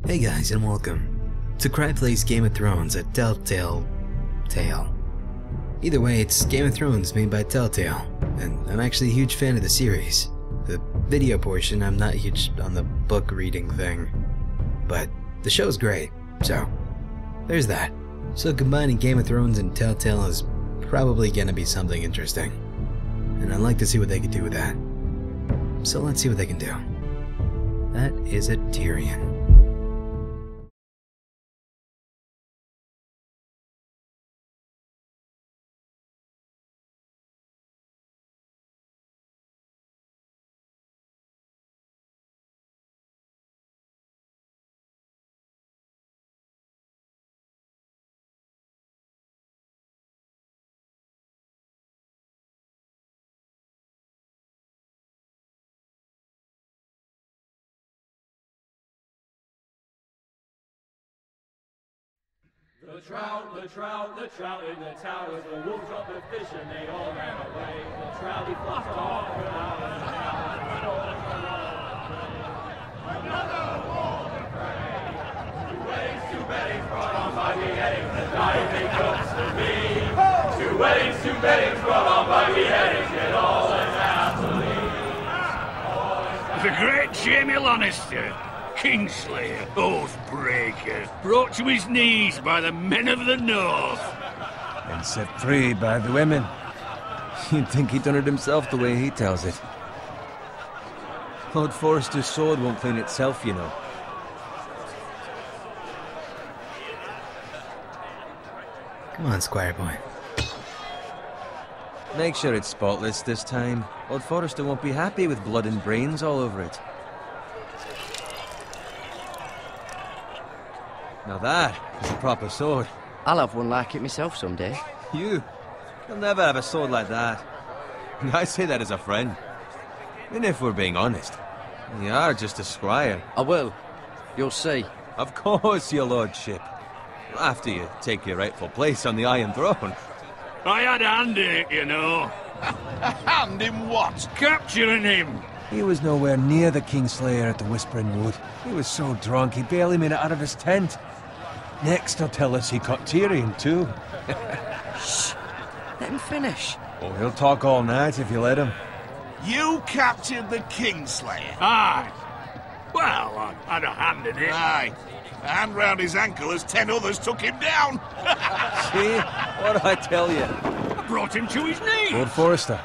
Hey guys, and welcome to Cry Plays Game of Thrones, a Telltale tale. Either way, it's Game of Thrones made by Telltale, and I'm actually a huge fan of the series. The video portion, I'm not huge on the book reading thing, but the show's great, so there's that. So combining Game of Thrones and Telltale is probably gonna be something interesting, and I'd like to see what they can do with that. So let's see what they can do. That is a Tyrion. The trout in the towers, the wolves dropped the fish and they all ran away. The trout, he flopped off without a another wolf to prey. 2 weddings, 2 beddings brought on by beheadings, the dying they cooks to me. 2 weddings, 2 beddings brought on by beheadings, yet all is happily. The great Jamie Lannister, Kingslayer, Oathbreaker, brought to his knees by the men of the North. And set free by the women. You'd think he'd done it himself the way he tells it. Lord Forrester's sword won't clean itself, you know. Come on, Squire Boy. Make sure it's spotless this time. Lord Forrester won't be happy with blood and brains all over it. Now that is a proper sword. I'll have one like it myself someday. You'll never have a sword like that. I say that as a friend. And if we're being honest, you are just a squire. I will. You'll see. Of course, your lordship. After you take your rightful place on the Iron Throne. I had a hand in it, you know. A hand in what? Capturing him. He was nowhere near the Kingslayer at the Whispering Wood. He was so drunk he barely made it out of his tent. Next he'll tell us he caught Tyrion too. Shh! Let him finish. Oh, he'll talk all night if you let him. You captured the Kingslayer? Aye. Well, I had a hand in it. Aye. A hand round his ankle as 10 others took him down. See? What'd I tell you? I brought him to his knees. Lord Forrester.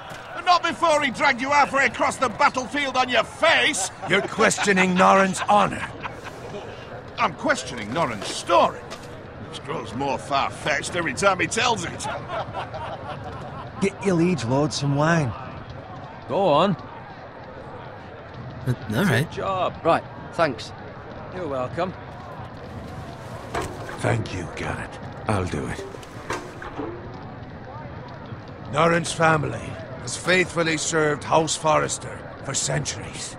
Not before he dragged you halfway across the battlefield on your face. You're questioning Norrin's honor. I'm questioning Norrin's story, which grows more far-fetched every time he tells it. Get your liege lord some wine. Go on. Alright. Good job. Right, thanks. You're welcome. Thank you, Garrett. I'll do it. Norrin's family has faithfully served House Forrester for centuries.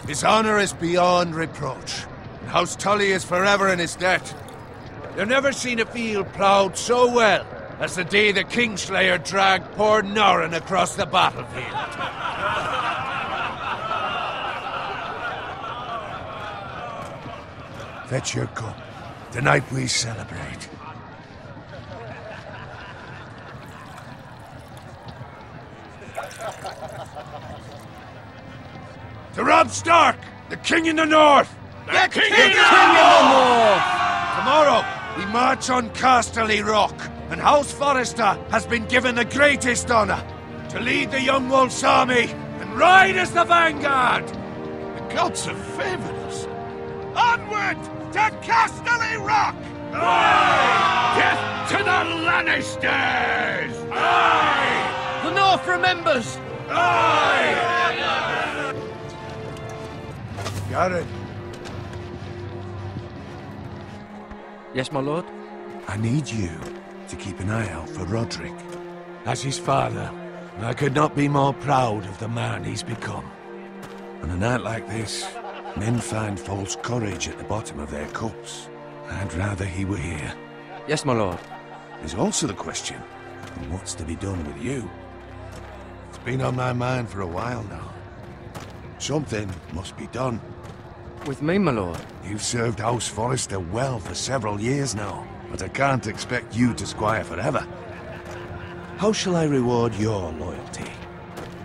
His honor is beyond reproach, and House Tully is forever in his debt. You've never seen a field ploughed so well as the day the Kingslayer dragged poor Norrin across the battlefield. Fetch your cup. Tonight we celebrate. To Robb Stark, the King in the North! The King in the North! Tomorrow, we march on Casterly Rock, and House Forrester has been given the greatest honor to lead the Young Wolf's army and ride as the vanguard! The gods have favored us. Onward to Casterly Rock! Aye! Death to the Lannisters! Aye! The North remembers! Aye! Garrett, Yes, my lord? I need you to keep an eye out for Roderick. As his father, I could not be more proud of the man he's become. On a night like this, men find false courage at the bottom of their cups. I'd rather he were here. Yes, my lord. There's also the question of what's to be done with you. It's been on my mind for a while now. Something must be done. With me, my lord. You've served House Forrester well for several years now, but I can't expect you to squire forever. How shall I reward your loyalty?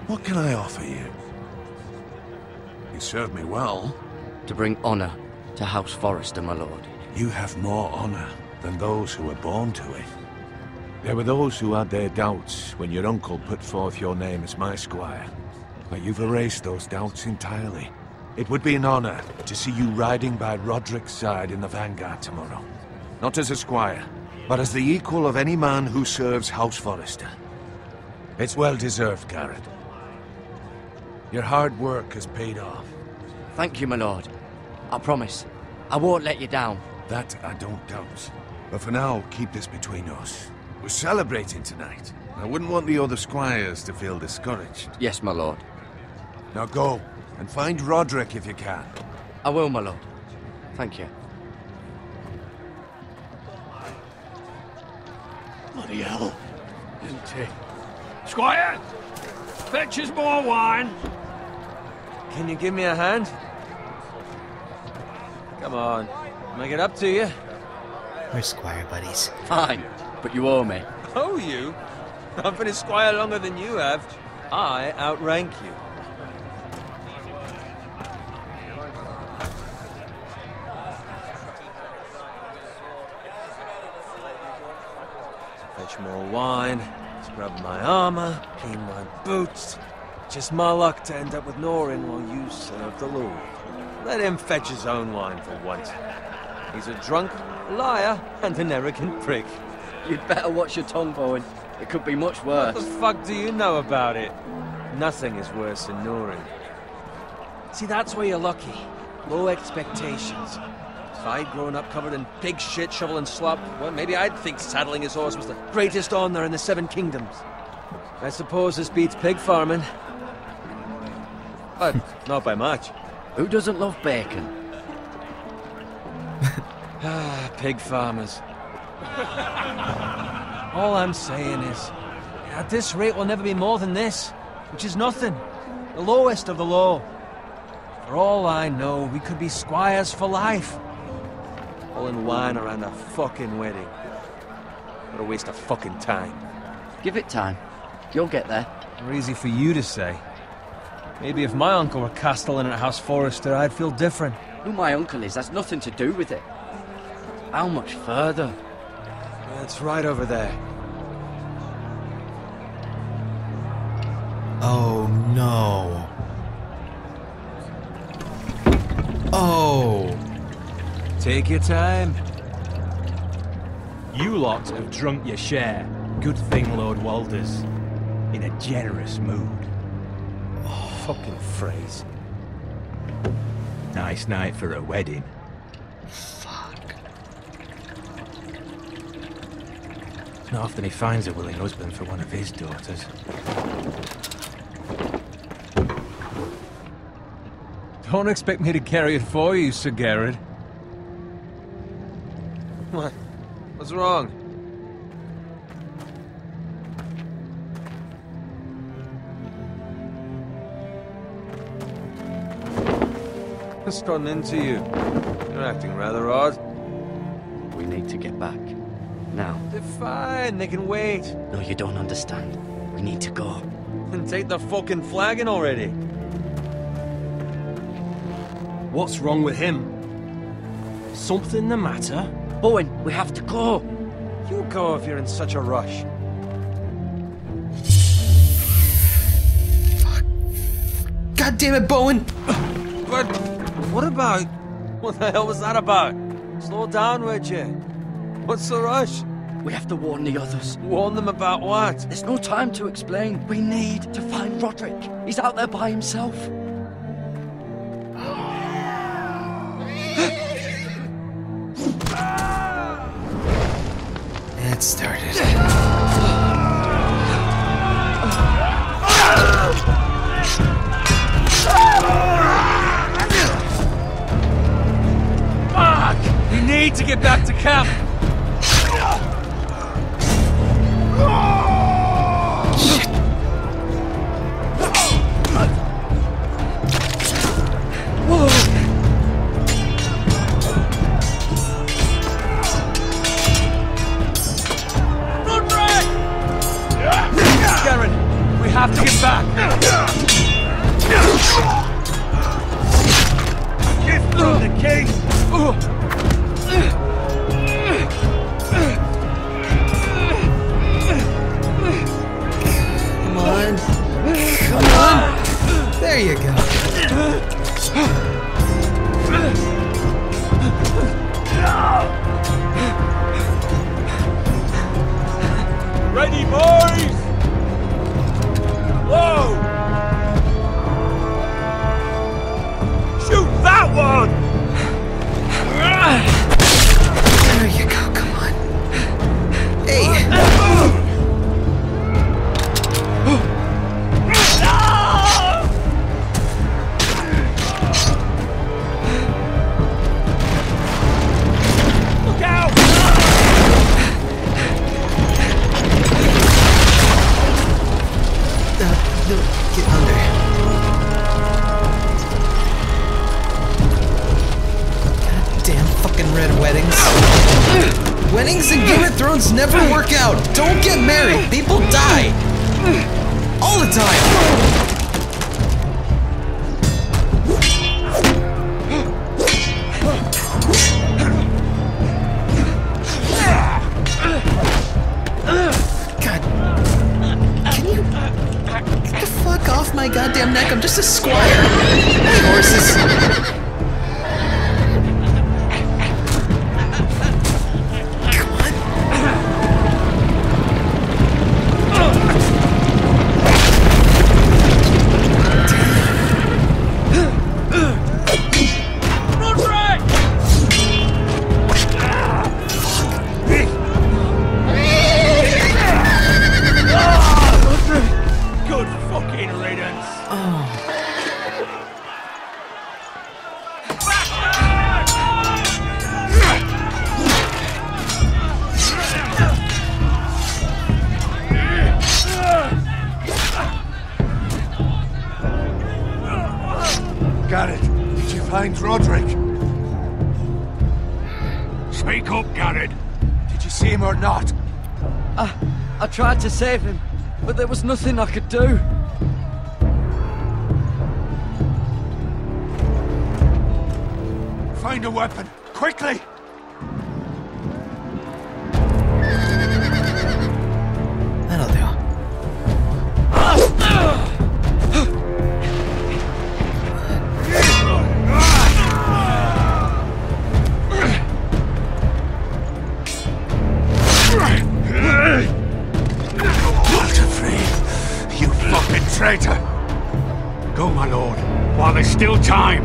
What can I offer you? You served me well. To bring honor to House Forrester, my lord. You have more honor than those who were born to it. There were those who had their doubts when your uncle put forth your name as my squire. But you've erased those doubts entirely. It would be an honor to see you riding by Roderick's side in the vanguard tomorrow. Not as a squire, but as the equal of any man who serves House Forrester. It's well deserved, Garrett. Your hard work has paid off. Thank you, my lord. I promise. I won't let you down. That I don't doubt. But for now, keep this between us. We're celebrating tonight. I wouldn't want the other squires to feel discouraged. Yes, my lord. Now go, and find Roderick if you can. I will, my lord. Thank you. Bloody hell. Isn't he? Squire! Fetch us more wine. Can you give me a hand? Come on. Make it up to you. We're squire buddies. Fine, but you owe me. Oh, you? I've been a squire longer than you have. I outrank you. Fetch more wine, scrub my armor, clean my boots. Just my luck to end up with Norin while you serve the Lord. Let him fetch his own wine for once. He's a drunk, a liar, and an arrogant prick. You'd better watch your tongue, Bowen. It could be much worse. What the fuck do you know about it? Nothing is worse than Norin. See, that's where you're lucky. Low expectations. If I'd grown up covered in pig shit, shovel and slop, well, maybe I'd think saddling his horse was the greatest honor in the Seven Kingdoms. I suppose this beats pig farming. But not by much. Who doesn't love bacon? Ah, pig farmers. All I'm saying is, at this rate we'll never be more than this, which is nothing. The lowest of the low. For all I know, we could be squires for life. Pulling wine around a fucking wedding. What a waste of fucking time. Give it time. You'll get there. More easy for you to say. Maybe if my uncle were castellan at House Forrester, I'd feel different. Who my uncle is has nothing to do with it. How much further? It's right over there. Oh no. Oh. Take your time. You lot have drunk your share. Good thing Lord Walder's in a generous mood. Fucking phrase. Nice night for a wedding. Fuck. It's not often he finds a willing husband for one of his daughters. Don't expect me to carry it for you, Sir Garrett. What? What's wrong? What's gotten into you? You're acting rather odd. We need to get back. Now. They're fine, they can wait. No, you don't understand. We need to go. And take the fucking flagon already. What's wrong with him? Something the matter? Bowen, we have to go. You go if you're in such a rush. God damn it, Bowen! But what about? What the hell was that about? Slow down, would you? What's the rush? We have to warn the others. Warn them about what? There's no time to explain. We need to find Roderick. He's out there by himself. It started. Fuck! We need to get back to camp. from the king! Come on. Come on. There you go. Ready, boys! Whoa! Shoot that one! There you go, come on. Hey! Look out! No, get under. Goddamn fucking red weddings. Weddings in Game of Thrones never work out. Don't get married. People die. All the time. God. Can you get the fuck off my goddamn neck? I'm just a squire. Hey, horses. Garrett, did you find Roderick? Speak up, Garrett. Did you see him or not? I tried to save him, but there was nothing I could do. Find a weapon, quickly! That'll do. You fucking traitor! Go, my lord, while there's still time.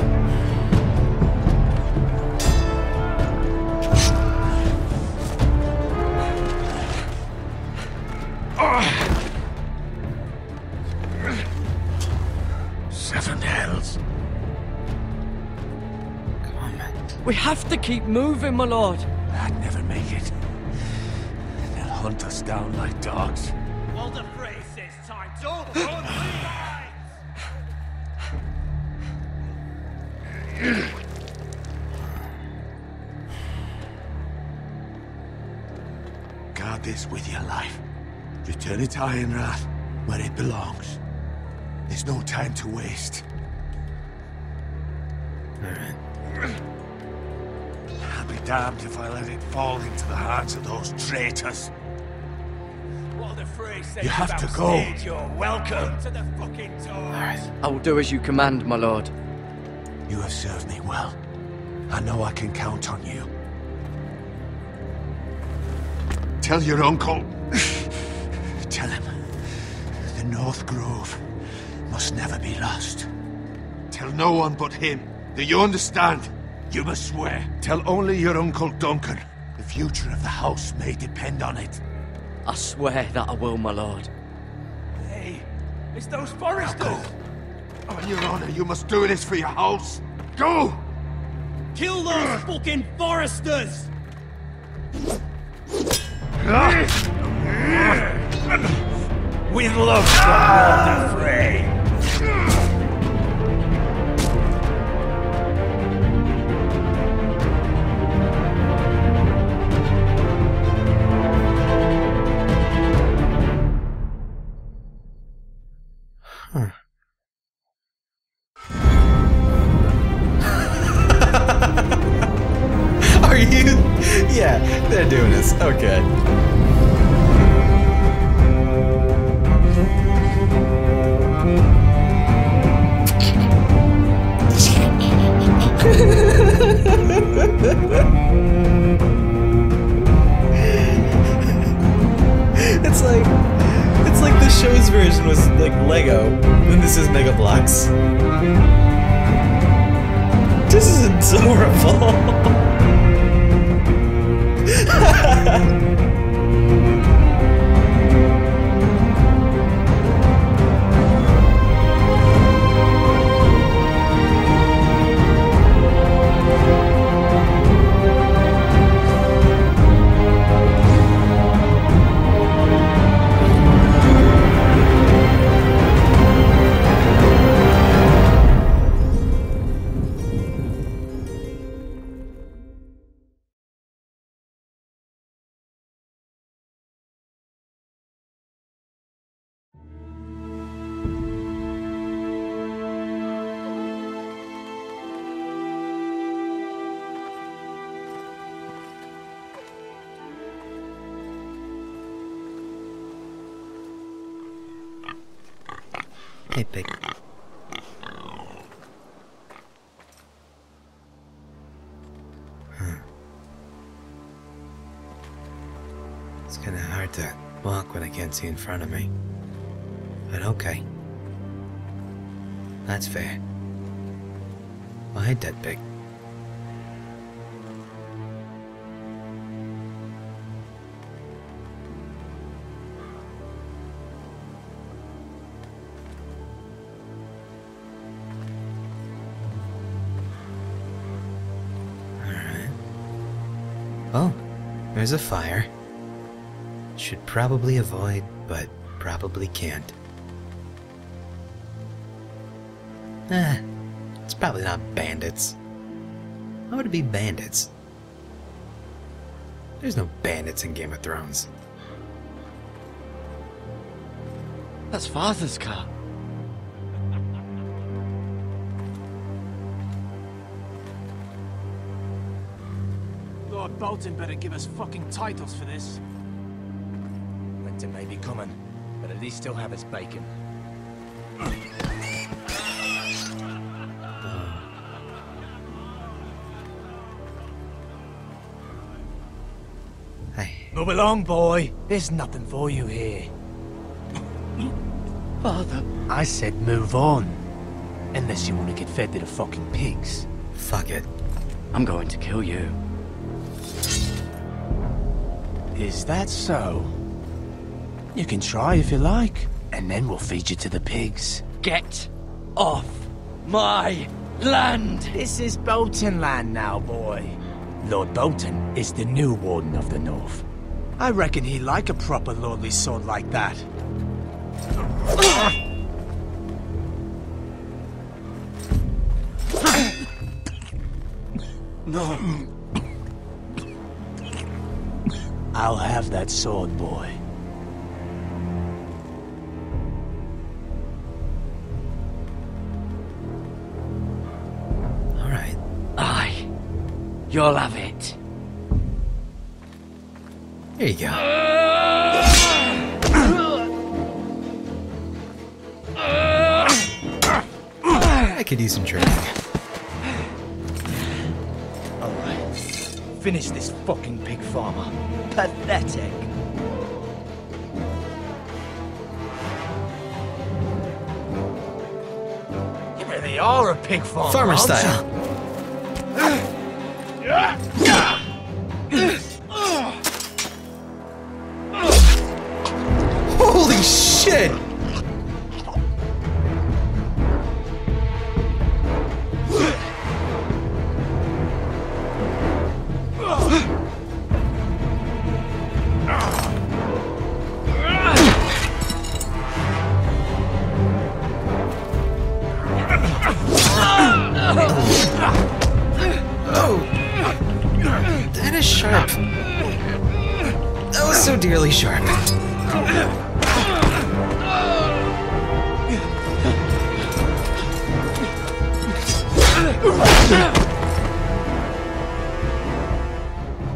Seven hells. Come on, man. We have to keep moving, my lord. I'd never make it. They'll hunt us down like dogs. Well, the phrase says time's over. Guard this with your life. Return it to Aaaand, where it belongs. There's no time to waste. Alright. I'll be damned if I let it fall into the hands of those traitors. Well, the phrase says You have to about go. stage, you're welcome to the fucking tours. I will do as you command, my lord. You have served me well. I know I can count on you. Tell your uncle. Tell him. The North Grove must never be lost. Tell no one but him. Do you understand? You must swear. Tell only your Uncle Duncan. The future of the house may depend on it. I swear that I will, my lord. Hey, it's those foresters. Go. On your honor, you must do this for your house. Go! Kill those fucking foresters! With love from Lord the Frey. They're doing this. Okay. It's like the show's version was like Lego, and this is Mega Bloks. This is adorable. Hey, pig. It's kinda hard to walk when I can't see in front of me. But okay. That's fair. Well, hey, dead pig. Oh, there's a fire. Should probably avoid, but probably can't. It's probably not bandits. Why would it be bandits? There's no bandits in Game of Thrones. That's Father's car. Lord Bolton better give us fucking titles for this. Winter may be coming, but at least still have his bacon. Hey. Move along, boy. There's nothing for you here. Father. I said move on. Unless you want to get fed to the fucking pigs. Fuck it. I'm going to kill you. Is that so? You can try if you like, and then we'll feed you to the pigs. Get off my land! This is Bolton land now, boy. Lord Bolton is the new Warden of the North. I reckon he'd like a proper lordly sword like that. No. I'll have that sword, boy. All right. Aye. You'll have it. Here you go. I could use some training. Alright. Finish this fucking pig farmer. Pathetic. You really are a pig farmer, Farmer aren't style. Holy shit! That is sharp. That was so dearly sharp.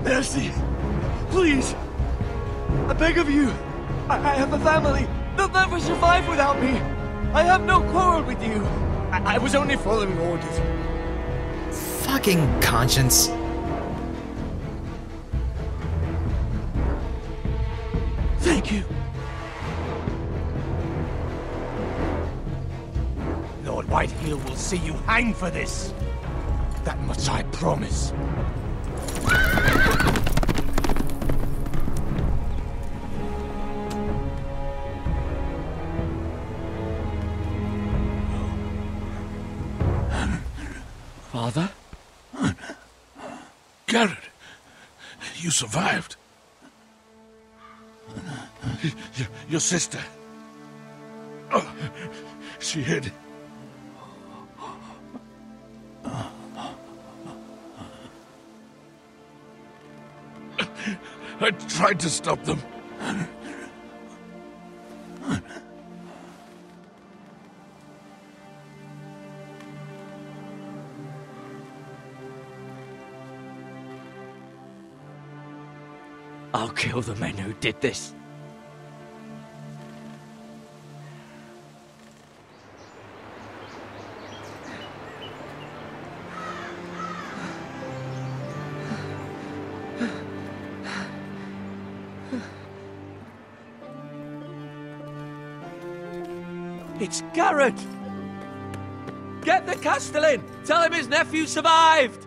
Merci. Please! I beg of you! I have a family! They'll never survive without me! I have no quarrel with you! I was only following orders. Fucking conscience. Thank you. Lord Whitehill will see you hang for this. That much I promise. Father? Garrett, you survived. Your sister. Oh, she hid. I tried to stop them. I'll kill the men who did this. It's Garrett! Get the Castellan! Tell him his nephew survived!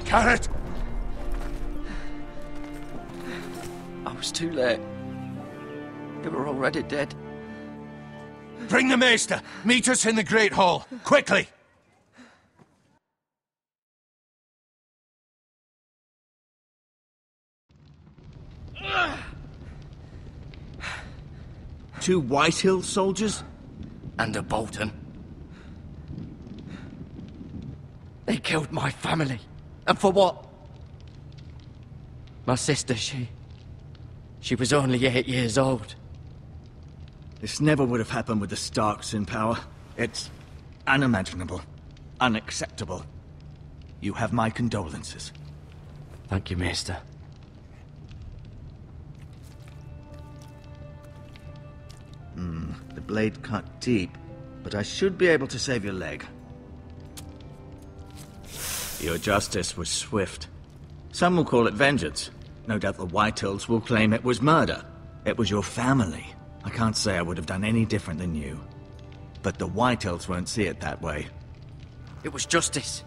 Garrett! I was too late. They were already dead. Bring the Maester! Meet us in the Great Hall! Quickly! Two Whitehill soldiers? And a Bolton. They killed my family. And for what? My sister, she was only 8 years old. This never would have happened with the Starks in power. It's unimaginable. Unacceptable. You have my condolences. Thank you, Maester. The blade cut deep, but I should be able to save your leg. Your justice was swift. Some will call it vengeance. No doubt the Whitehills will claim it was murder. It was your family. I can't say I would have done any different than you. But the Whitehills won't see it that way. It was justice.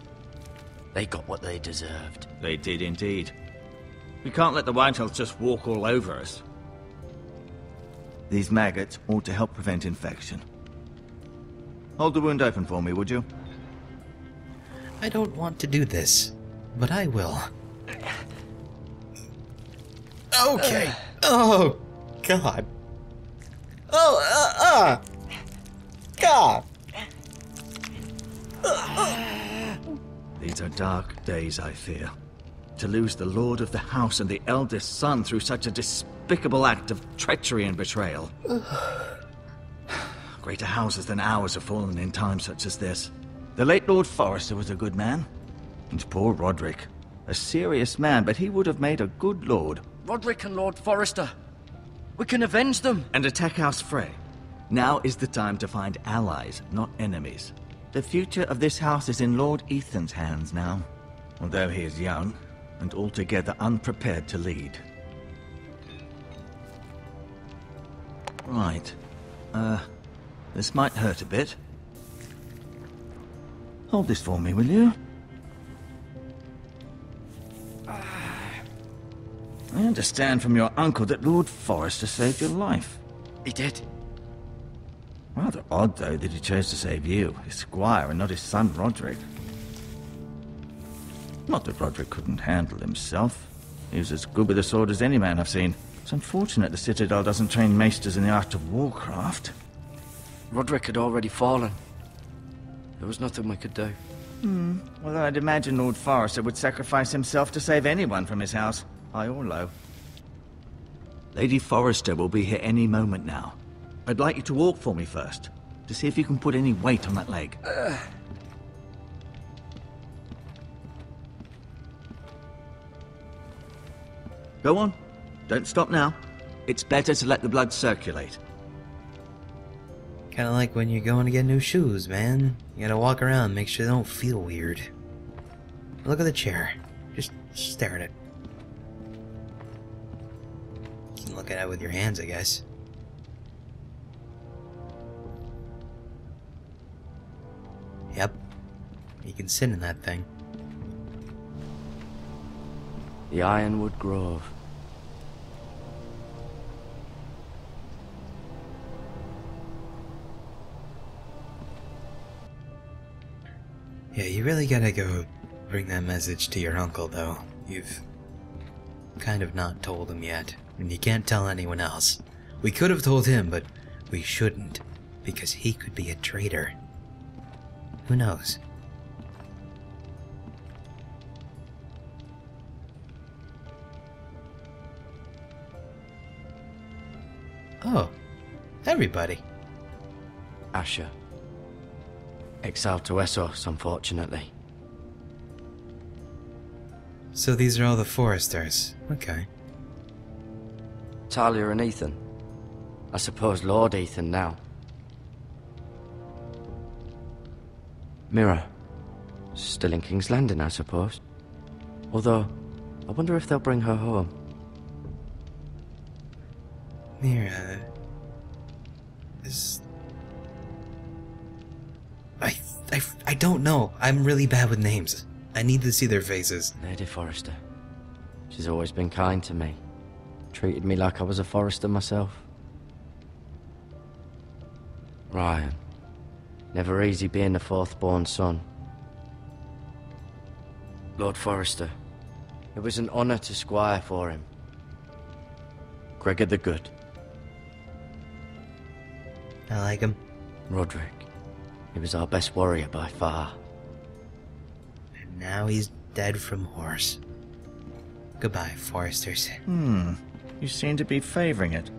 They got what they deserved. They did indeed. We can't let the Whitehills just walk all over us. These maggots ought to help prevent infection. Hold the wound open for me, would you? I don't want to do this, but I will. Okay. Oh, God. Oh, God. These are dark days, I fear. To lose the Lord of the House and the eldest son through such a despicable act of treachery and betrayal. Greater houses than ours have fallen in times such as this. The late Lord Forrester was a good man. And poor Roderick. A serious man, but he would have made a good lord. Roderick and Lord Forrester. We can avenge them. And attack House Frey. Now is the time to find allies, not enemies. The future of this house is in Lord Ethan's hands now. Although he is young, and altogether unprepared to lead. Right. This might hurt a bit. Hold this for me, will you? I understand from your uncle that Lord Forrester saved your life. He did. Rather odd, though, that he chose to save you, his squire, and not his son Roderick. Not that Roderick couldn't handle himself. He was as good with a sword as any man I've seen. It's unfortunate the Citadel doesn't train maesters in the art of warcraft. Roderick had already fallen. There was nothing we could do. Well, I'd imagine Lord Forrester would sacrifice himself to save anyone from his house, high or low. Lady Forrester will be here any moment now. I'd like you to walk for me first. to see if you can put any weight on that leg. Go on. Don't stop now. It's better to let the blood circulate. Kinda like when you're going to get new shoes, man. You gotta walk around, make sure they don't feel weird. Look at the chair. Just stare at it. You can look at it with your hands, I guess. Yep. You can sit in that thing. The Ironwood Grove. Yeah, you really gotta go bring that message to your uncle, though. You've kind of not told him yet, and you can't tell anyone else. We could have told him, but we shouldn't, because he could be a traitor. Who knows? Oh, everybody. Asher. Exiled to Essos, unfortunately. So these are all the Foresters. Okay. Talia and Ethan. I suppose Lord Ethan now. Mira. Still in King's Landing, I suppose. Although, I wonder if they'll bring her home. Mira... is... I don't know. I'm really bad with names. I need to see their faces. Lady Forrester. She's always been kind to me. Treated me like I was a Forrester myself. Ryan. Never easy being the fourth-born son. Lord Forrester. It was an honor to squire for him. Gregor the Good. I like him. Roderick. He was our best warrior by far. And now he's dead from horse. Goodbye, Foresters. You seem to be favoring it.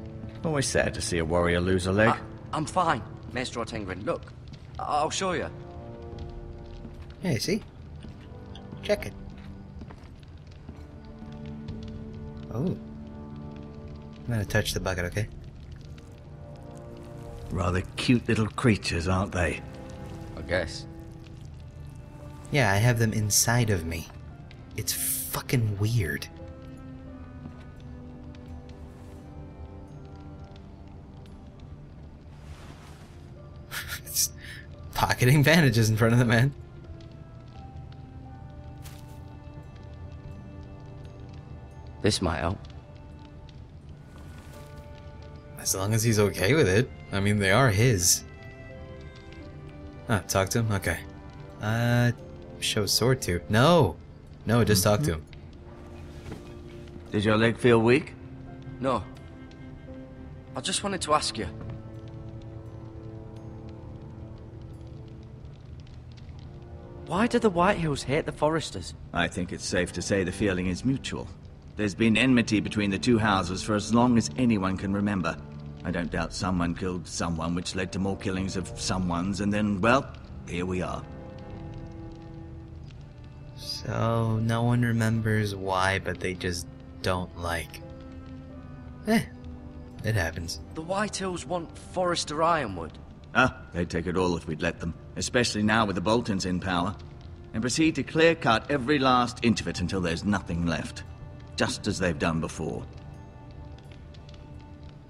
Always sad to see a warrior lose a leg. I'm fine, Maestro Tengrin. Look, I'll show you. Yeah, see? Check it. Oh. I'm gonna touch the bucket, okay? Rather cute little creatures, aren't they? I guess. Yeah, I have them inside of me. It's fucking weird. It's pocketing bandages in front of the man. This might help. As long as he's okay with it. I mean, they are his. Ah, talk to him? Okay. Show sword to. No! No, just talk to him. Did your leg feel weak? No. I just wanted to ask you. Why do the Whitehills hate the Foresters? I think it's safe to say the feeling is mutual. There's been enmity between the two houses for as long as anyone can remember. I don't doubt someone killed someone, which led to more killings of someones, and then, well, here we are. So, no one remembers why, but they just don't like. It happens. The Whitehills want Forrester Ironwood. They'd take it all if we'd let them, especially now with the Boltons in power, and proceed to clear-cut every last inch of it until there's nothing left, just as they've done before.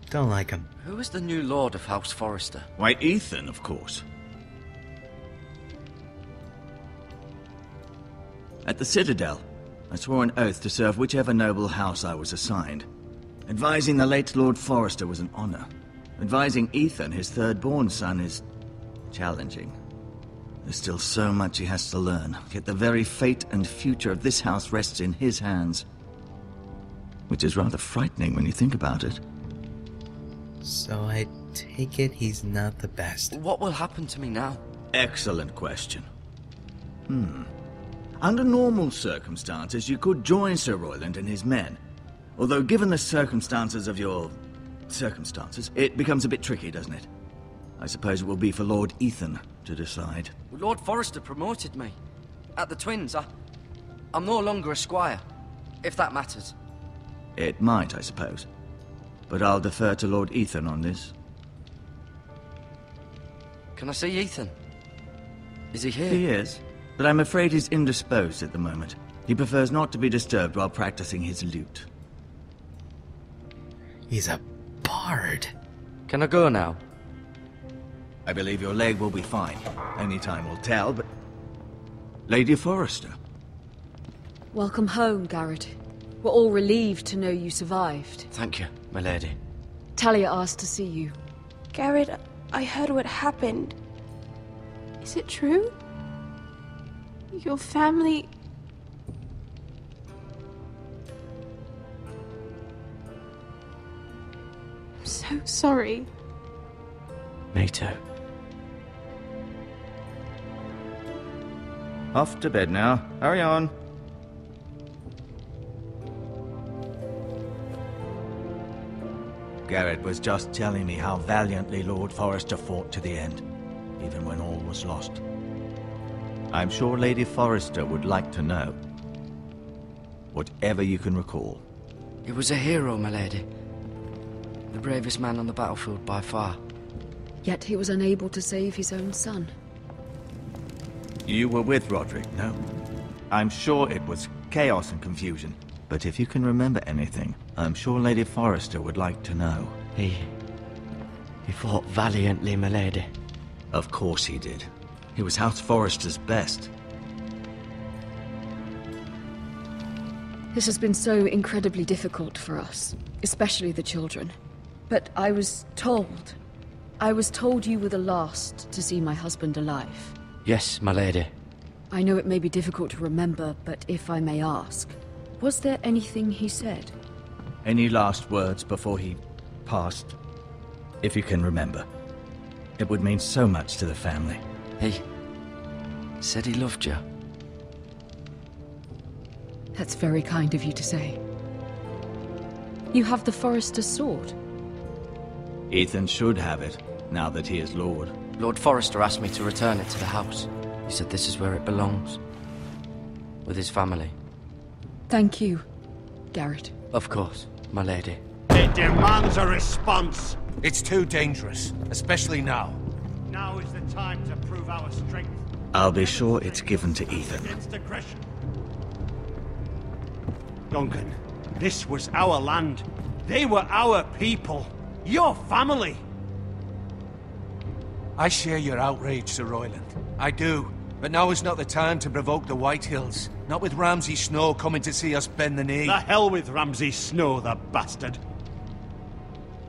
Don't like him. Who is the new Lord of House Forrester? Why, Ethan, of course. At the Citadel, I swore an oath to serve whichever noble house I was assigned. Advising the late Lord Forrester was an honor. Advising Ethan, his third-born son, is challenging. There's still so much he has to learn, yet the very fate and future of this house rests in his hands. Which is rather frightening when you think about it. So I take it he's not the best. What will happen to me now? Excellent question. Under normal circumstances, you could join Sir Royland and his men. Although given the circumstances of your... circumstances, it becomes a bit tricky, doesn't it? I suppose it will be for Lord Ethan to decide. Lord Forrester promoted me. At the Twins, I'm no longer a squire, if that matters. It might, I suppose. But I'll defer to Lord Ethan on this. Can I see Ethan? Is he here? He is, but I'm afraid he's indisposed at the moment. He prefers not to be disturbed while practicing his lute. He's a bard. Can I go now? I believe your leg will be fine. Only time will tell, but... Lady Forrester. Welcome home, Garrett. We're all relieved to know you survived. Thank you, my lady. Talia asked to see you. Garrett, I heard what happened. Is it true? Your family... I'm so sorry. Me too. Off to bed now. Hurry on. Garrett was just telling me how valiantly Lord Forrester fought to the end, even when all was lost. I'm sure Lady Forrester would like to know. Whatever you can recall. He was a hero, my lady. The bravest man on the battlefield by far. Yet he was unable to save his own son. You were with Roderick, no? I'm sure it was chaos and confusion. But if you can remember anything, I'm sure Lady Forrester would like to know. He fought valiantly, my lady. Of course he did. He was House Forrester's best. This has been so incredibly difficult for us, especially the children. But I was told you were the last to see my husband alive. Yes, my lady. I know it may be difficult to remember, but if I may ask, was there anything he said? Any last words before he passed? If you can remember. It would mean so much to the family. He said he loved you. That's very kind of you to say. You have the Forrester's sword. Ethan should have it, now that he is Lord. Lord Forrester asked me to return it to the house. He said this is where it belongs. With his family. Thank you, Garrett. Of course, my lady. It demands a response. It's too dangerous, especially now. Now is the time to prove our strength. I'll be sure it's given to Ethan. Against aggression. Duncan, this was our land. They were our people. Your family. I share your outrage, Sir Royland. I do. But now is not the time to provoke the White Hills. Not with Ramsay Snow coming to see us bend the knee. The hell with Ramsay Snow, the bastard.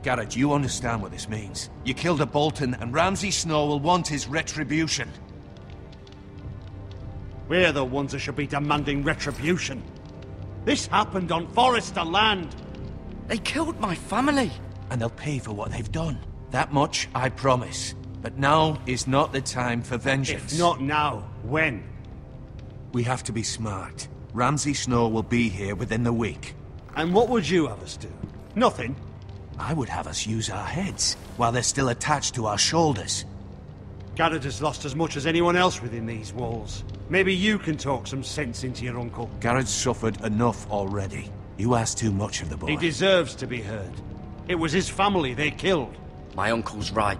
Garrett, you understand what this means. You killed a Bolton, and Ramsay Snow will want his retribution. We're the ones that should be demanding retribution. This happened on Forrester land. They killed my family. And they'll pay for what they've done. That much, I promise. But now is not the time for vengeance. If not now, when? We have to be smart. Ramsay Snow will be here within the week. And what would you have us do? Nothing? I would have us use our heads, while they're still attached to our shoulders. Garrett has lost as much as anyone else within these walls. Maybe you can talk some sense into your uncle. Garrett's suffered enough already. You ask too much of the boy. He deserves to be heard. It was his family they killed. My uncle's right.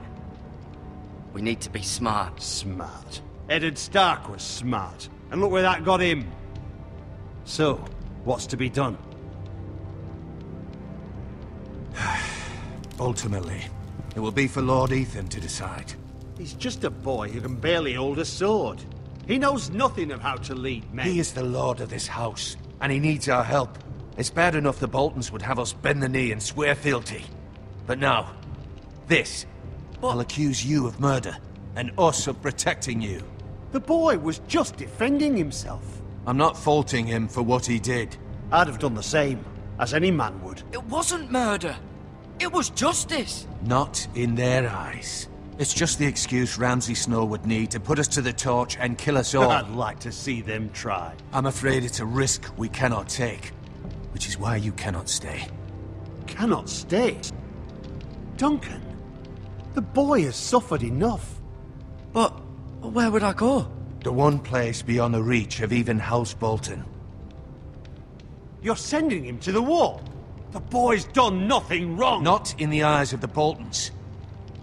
We need to be smart. Smart. Eddard Stark was smart. And look where that got him. So, what's to be done? Ultimately, it will be for Lord Ethan to decide. He's just a boy who can barely hold a sword. He knows nothing of how to lead men. He is the lord of this house, and he needs our help. It's bad enough the Boltons would have us bend the knee and swear fealty. But now, this. I'll accuse you of murder, and us of protecting you. The boy was just defending himself. I'm not faulting him for what he did. I'd have done the same, as any man would. It wasn't murder. It was justice. Not in their eyes. It's just the excuse Ramsay Snow would need to put us to the torch and kill us all. I'd like to see them try. I'm afraid it's a risk we cannot take, which is why you cannot stay. Cannot stay? Duncan, The boy has suffered enough. But where would I go? The one place beyond the reach of even House Bolton. You're sending him to the war? The boy's done nothing wrong! Not in the eyes of the Boltons.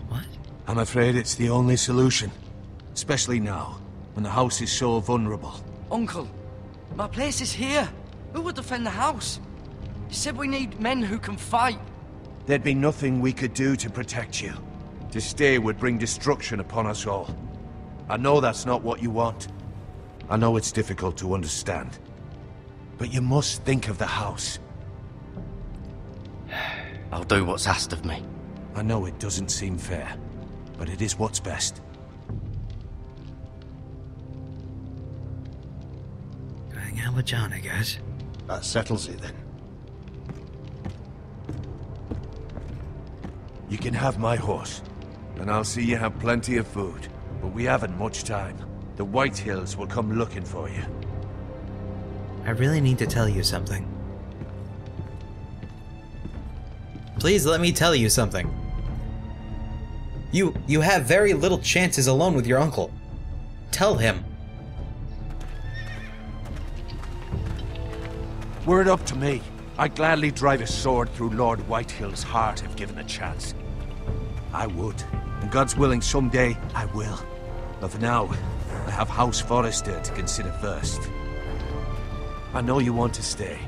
What? I'm afraid it's the only solution. Especially now, when the house is so vulnerable. Uncle, my place is here. Who would defend the house? You said we need men who can fight. There'd be nothing we could do to protect you. To stay would bring destruction upon us all. I know that's not what you want. I know it's difficult to understand. But you must think of the house. I'll do what's asked of me. I know it doesn't seem fair, but it is what's best. Go hang out with John, I guess. That settles it then. You can have my horse, and I'll see you have plenty of food. But we haven't much time. The White Hills will come looking for you. I really need to tell you something. Please let me tell you something. You have very little chances alone with your uncle. Tell him. Were it up to me, I'd gladly drive a sword through Lord Whitehill's heart if given a chance. I would. And God's willing, someday I will. But for now, I have House Forrester to consider first. I know you want to stay,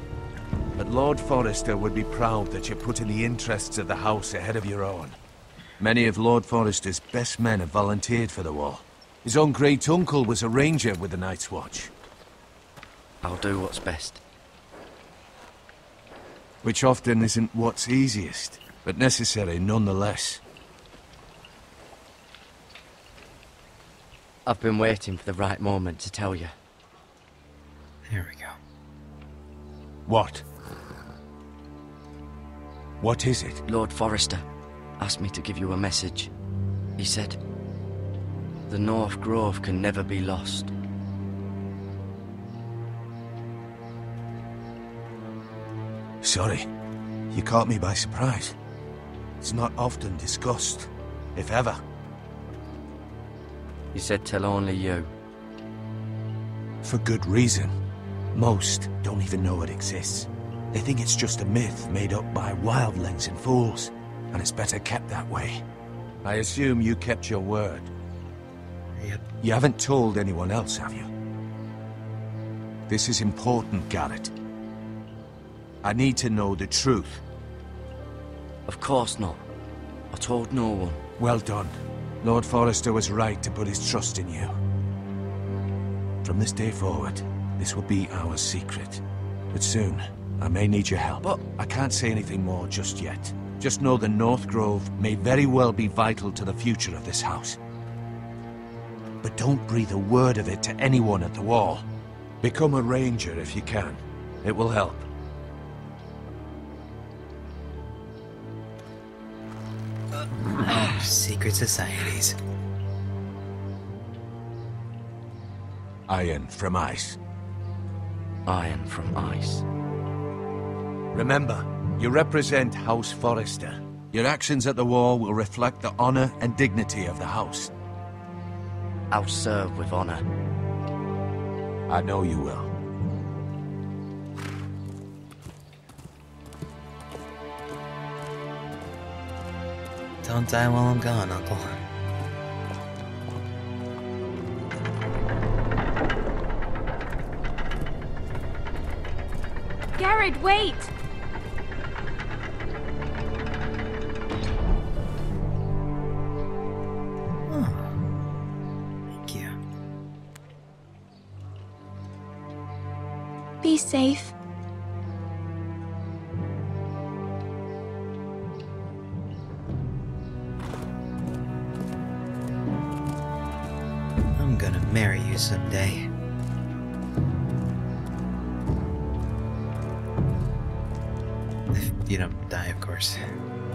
but Lord Forrester would be proud that you're putting the interests of the house ahead of your own. Many of Lord Forrester's best men have volunteered for the war. His own great-uncle was a ranger with the Night's Watch. I'll do what's best. Which often isn't what's easiest, but necessary nonetheless. I've been waiting for the right moment to tell you. There we go. What? What is it? Lord Forrester asked me to give you a message. He said, the North Grove can never be lost. Sorry, you caught me by surprise. It's not often discussed, if ever. He said tell only you. For good reason. Most don't even know it exists. They think it's just a myth made up by wildlings and fools, and it's better kept that way. I assume you kept your word. Yep. You haven't told anyone else, have you? This is important, Garrett. I need to know the truth. Of course not. I told no one. Well done. Lord Forrester was right to put his trust in you. From this day forward, this will be our secret. But soon, I may need your help. But I can't say anything more just yet. Just know the North Grove may very well be vital to the future of this house. But don't breathe a word of it to anyone at the wall. Become a ranger if you can. It will help. Secret societies. Iron from ice. Iron from ice. Remember, you represent House Forrester. Your actions at the war will reflect the honor and dignity of the house. I'll serve with honor. I know you will. Don't die while I'm gone, Uncle. Garrett, wait! Oh. Thank you. Be safe. I'm gonna marry you someday. If you don't die, of course. Thank you. Thank you.